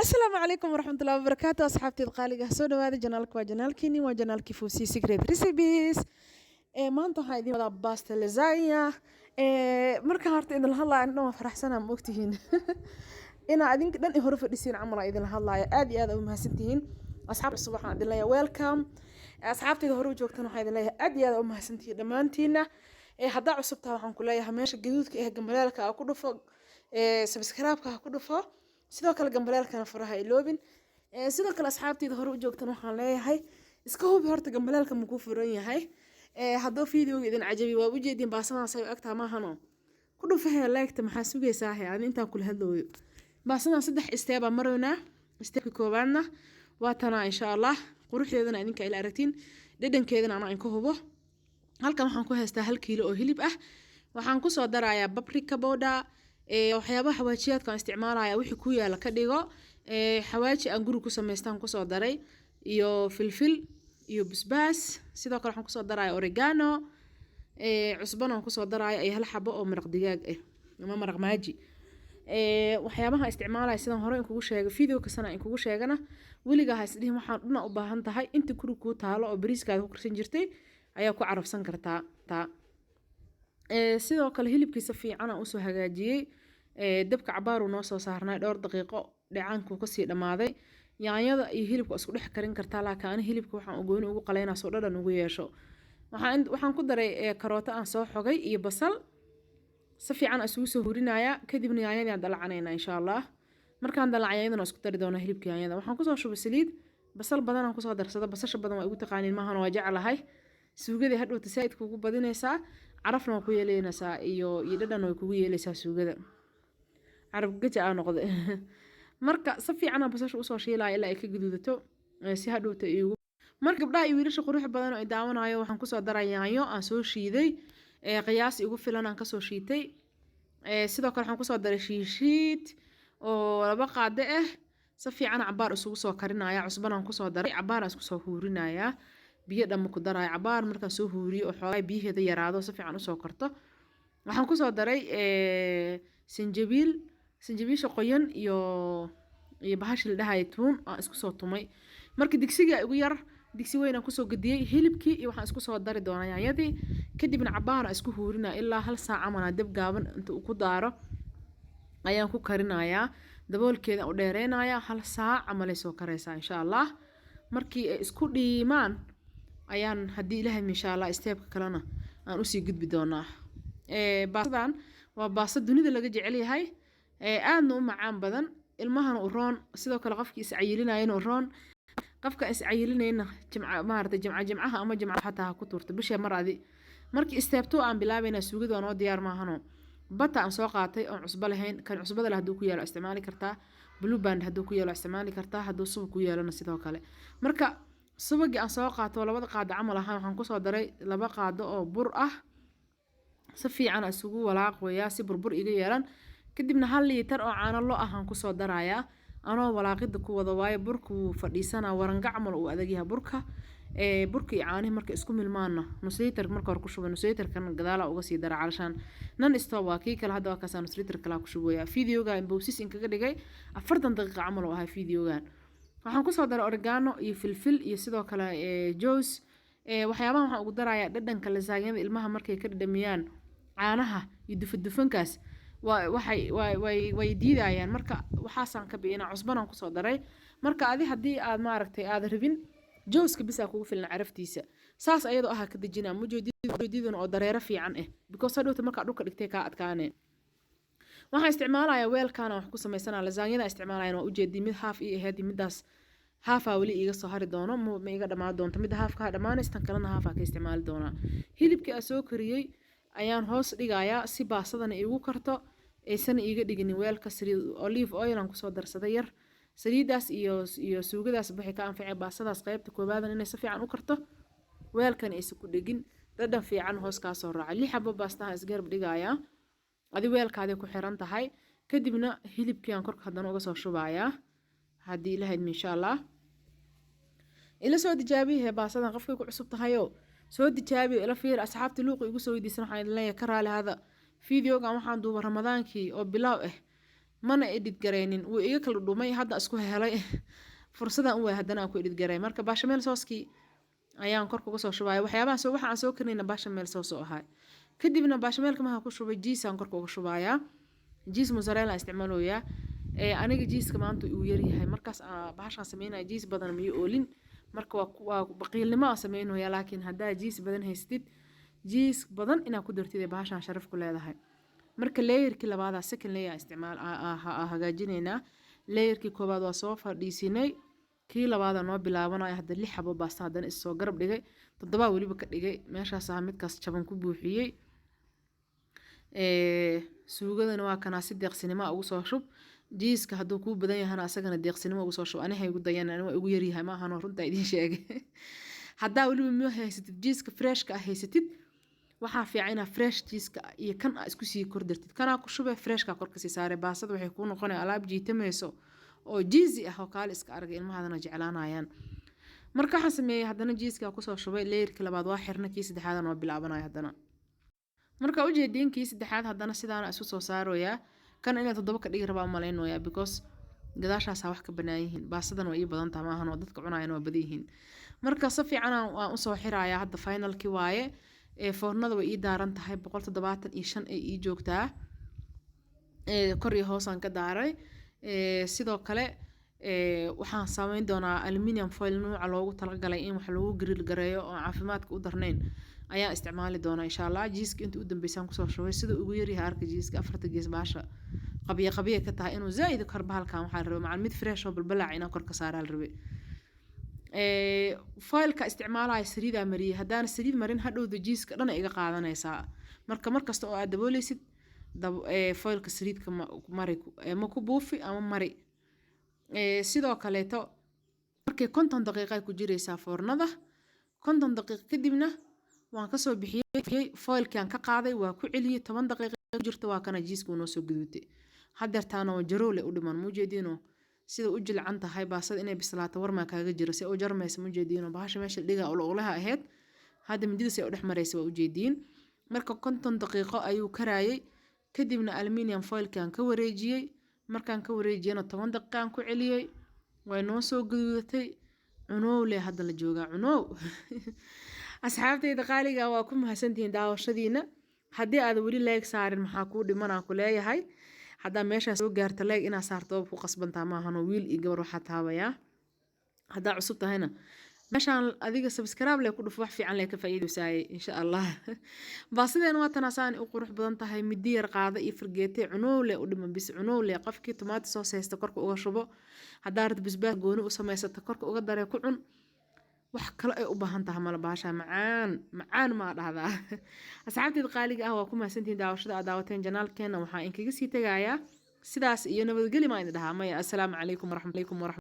السلام عليكم ورحمة الله وبركاته أصحابتي القالقة سو دواada janaalka waa janaalkiini waa janaalkii Fuusi Secret Recipes maanta waxaan idin wadaa pasta lasagna markaan horta idin hadlayo aan dhan faraxsanaa ma ogtihiin ina adinka dhan hore fadhisiin camal aan idin hadlayo aad iyo aad u mahadsantihiin asxaab cusub waxaan idin leeyahay welcome asxaabtayda hore u joogtaan waxaan idin leeyahay aad iyo aad u mahadsantihiin dhamaantiina hadda cusubtaa waxaan ku leeyahay meesha gaduudka ee gambalaalka ku dhufo subscribe-ka ku dhufo sidoo kale gambalaalkana faraha iloobin sidoo kale asxaabtayda hore u joogtaan waxaan leeyahay iska hubi horta gambalaalka ma ku furan yahay haddoo fiidiyowga idin cajabi waa ujeedin baasadaas ay agtaa maahano ku dhufahay like-ta maxaa sugaysaa aan intaan kula hadlooyo baasadan 3 step aan maroynaa stepka koobaadna waa tana insha Allah quruxdeedana idinka ila aragtiin dhadhankeedana aan ka hubo halkan waxaan ku haystaa 1 kiilo oo hilib ah waxaan ku soo darayaa paprika powder waxyaabaha xawaajiyaadka aan isticmaalaya wixii ku yaala ka dhigo xawaaji aan guri ku sameystaan ku soo daray iyo filfil iyo basbaas sidoo kale waxaan ku soo daray oregano cusbana aan ku soo daray ay hal xabo oo maraq digaag ah ama maraq maaji waxyaabaha isticmaalaya sidaan hore in kugu sheegay video kasana in kugu sheegana waliga ha isdhihin waxaan dhuna u baahan tahay inta guri ku taalo oo bariiskaada ku karsan jirtay ayaa ku carafsan kartaa taa sidoo kale hilibkiisa fiican aan u soo hagaajiyay dabka cabaar uu noo soo saarnay dhowr daqiiqo dhacaanku ka sii dhamaaday yaanyada iyo hilibka isku dhex karin kartaa laakiin ani hilibka waxaan u gooni ugu qaleynaa soo dhadhan ugu yeesho waxaan ku daray karooto aan soo xogay iyo basal si fiican isugu soo hurinaya kadibna yaanyada aan dalacanayna insha Allah markaan dalacayna isku dari doona hilibka yaanyada waxaan ku soo shubay saliid basal badan aan ku soo darsada basasha badan waa igu taqaaniin maahan waa jecelahay suugada hadhowta saaid kugu badinaysaa carafna waa ku yeelanaysaa iyo dhadhan way kugu yeelaysaa suugada carab gaja aan noqday marka si fiican aan basasha u soo shiilay ilaa ay ka gaduudato si hadhowta iigu marka gabdhaha iyo wiilasha qurux badan oo ay daawanayo waxaan ku soo daray yaanyo aan soo shiiday qiyaas igu filan aan ka soo shiitay sidoo kale waxaan ku soo daray shiishiid oo 2 qaado ah si fiican cabaar isugu soo karinaya cusbana aan ku soo daray cabaar aan isku soo huurinaya biyo dhamma ku daray cabaar markaan soo huuriyo oo xoogay biyaheeda yaraado si fiican u soo karto waxaan ku soo daray sinjibiisha qoyan iyo bahash la dhahay tuun aan isku soo tumay markii digsiga igu yar digsi weyn aan ku soo gadiyay hilibkii iyo waxaan isku soo dari doonaa yaanyadii kadibna cabaar aan isku huurinaa ilaa 1 saac ama dab gaaban inta uu ku daaro ayaan ku karinayaa daboolkeeda u dheereenayaa 1 saac ama la soo kareysaa insha Allah markii ay isku dhiimaan ayaan hadii ilaahay insha Allah stepka kalena aan u sii gudbi doonaa baasadan waa baasa dunida laga jecel yahay aadna u macaan badan ilmahana u roon sidoo kale qofkii is cayilinayna u roon qofka is cayilinayna jimcaha ama jimcaha xataa ku turto bisha maradi markii stepto aan bilaabayna suugada oo diyaar maahano bata aan soo qaatay oo cusbo lahayn kan cusbada la haduu ku yaalo isticmaali kartaa blue band haduu ku yaalo isticmaali kartaa haduu subag ku yaalana sidoo kale marka subagi aan soo qaato 2 qaado camal ahaan waxaan ku soo daray 2 qaado oo bur ah si fiican isugu walaaqaya si burbur iga yeelan kadibna 1 liitar oo caano loo ahaan ku soo darayaa anoo walaaqida ku wada waayo burku fadhiisana waranga camal uu adag yahay burka burka iyo caanaha marka isku milmaana nus liitar marka hore ku shubo nus liitarkan gadaala uga sii dara calashan nan istoo waa kii kale hadda waa kaasaan nus liitar kala ku shubaya fiidiyowga in bowsis in kaga dhigay 40 daqiiqo camal oo ahaa fiidiyowgan waxaan ku soo daray oregano iyo filfil iyo sidoo kale juice waxyaabaha waxaan ugu darayaa dhadhanka lasaanyada ilmaha markay ka dhadhamiyaan caanaha iyo dufankaas way diidayaan marka waxaasaan ka bixina cusbana ku soo daray marka hadii aad maaragtay aad rabin juice-ka bisa kugu filan caraftiisa saas ayadoo ka dajinaa mujoodidan oo dareero fiican ah because hadhowta marka dhulka dhigtay ka adkaanay waxaan isticmaalayaa weelkaan wax ku sameysana lasaanyada isticmaalayaan waa ujeedii mid half ii ahayd midaas half wali iga soo hari doono ma iga dhamaan doonto mid half ka dhamaanaystan kalena half ka isticmaali doona hilibkii aan soo kariyay ayaan hoos dhigayaa si baasadana igu karto aysan iga dhigin weelka olive oil aan ku soo darsaday yar saliidaas iyo suugadaas bixi ka anfacay baasadaas qaybta koobaad inay si fiican u karto weelkan aysan ku dhigin dhadhan fiican hoos ka soo raacay 6 xabo baastaha isgarab dhigayaa adi weelkaada ku xiran tahay kadibna hilibkii aan korka hadan uga soo shubayaa hadii ilaahay insha Allah ila soo dijaabiye baasadan qofkii ku cusub tahayo soo dijaabiye ila fiir asxaabta luuq igu soo weydiisan waxaan leeyahay ka raali hada fiidiyowga waxaan duuba ramadaankii oo bilaaw ah mana edit gareynin wuu iga kala dhumay hadda isku helay fursadan u way haddana aan ku edit garay marka bashamel sooskii ayaan korka uga soo shubaya waxyaabaha soo waxa aan soo karnayna bashamel soos oo ahay kadibna bashamelka maxaa ku shubay jiis aan korka uga shubayaa jiis mozzarella isticmaalooyaa aniga jiiska maanta uu yar yahay markaas bahashaan sameynaya jiis badan miyo oolin marka waa baqiilnimo aan sameynaya laakiin haddaa jiis badan haystid jiis badan inaa ku dartid bahashaan sharaf ku leedahay marka layerkii labaad second layer isticmaal hagaajinaynaa layerkii koobaad waa soo fadhiisinay kii labaad noo bilaabanayo hadda 6 xabo baasta haddana is soo garab dhigay 7 waliba ka dhigay meeshaas midkaas jaban ku buuxiyay suugadana waa kana si deeqsinimo ugu soo shub jiiska hadduu ku badan yahay asagana deeqsinimo ugu soo shub aniga ugu dayanaa waa ugu yar yahay ma ahan runta idin sheegay haddaa waliba ma haysatid jiiska freshka ah haysatid waxaa fiican inaad fresh jiiska iyo kan isku sii kordartid kanaa ku shubay freshka korka sii saare baasada waxay ku noqonay alaab jiitamayso oo jiisi ah oo kaali iska aragay ilmahadana jeclaanayaan marka waxaan sameeyay haddana jiiska ku soo shubay layerkii labaad waa xirna kii saddexaad oo bilaabanayo haddana marka u jeedin kii saddexaad haddana sidaan isu soo saarooyaa kan inay 7 ka dhigi rabaa maleynooyaa because gadaashaas wax ka banaan yihiin baasadan way badan tahay maahan oo dadka cunayaan waa badan yihiin marka si fiican aan u soo xirayaa hadda finalkii waaye foornada way ii daaran tahay 175 ay ii joogtaa kor iyo hoos aan ka daaray sidoo kale waxaan sameyn doonaa aluminium foil nooca loogu talagalay in wax lagu grill gareeyo oo caafimaadka u darnayn ayaa isticmaali doonaa insha Allah jiiska inta u dambeysaan ku soo shubay sida ugu yar yahay arka jiiska 4 gees baasha qabiye ka tahay inuu zaid karba halkan waxa la rabaa macaan mid fresh oo balbalac ina kor ka saaraa la rabay foilka isticmaalaya saliida mariye haddaan saliid marin hadhowda jiiska dhan iga qaadanaysaa markasta oo aad dabooleysid foilka saliidka mari ma ku buufi ama mari sidoo kaleeto markay 50 daqiiqo ku jireysaa foornada 50 daqiiqo kadibna waan ka soo bixiyay foilkan ka qaaday waa ku celiyay 10 daqiiqo jirta waa kana jiiska noo soo gudubtay hadeertaana waa jaroole u dhiman mujeedino sida u jilcan tahay baasad inay bislaato warma kaaga jiro si oo jarmaysa mujeedino bahasha meesha dhiga ulaha ahayd hada midida si oo dhex maraysa waa u jeedin marka 50 daqiiqo ayuu karaayay kadibna aluminium foilkan ka wareejiyay markaan ka wareejiyana 10 daqiiqo aan ku celiyay way noo soo gududatay cunowle hadda la joogaa cunow asxaabtayda qaaliga waa ku mahadsantihiin daawashadiina haddii aad weli like saarin maxaa ku dhimanaa ku leeyahay hadda meesha soo gaarta like ina saarto ku qasbantaa ma ahano wiil iyo gabar waxa taabaya hadda cusub tahayna meeshaan adiga subscribe leh ku dhuf wax fiican leh ka faa'iideysaay insha Allah baasideen waa tanasaan u qurux badan tahay midi yar qaada iyo fargeetay cunowle u dhiman bis cunowle qofkii tomato sauce haysta korka uga shubo hadda rad basbaas gooni u sameysata korka uga daree ku cun wax kale ay u baahan tahay mala baasha macaan ma dhahdaa asxaabtayda qaaliga ah waa ku mahadsantihiin daawashada aad daawateen janaalkeena waxaa in kaga sii tagayaa sidaas iyo nabadgelyo ma idin dhahaa maya assalaamu calaykum waraxmatullaahi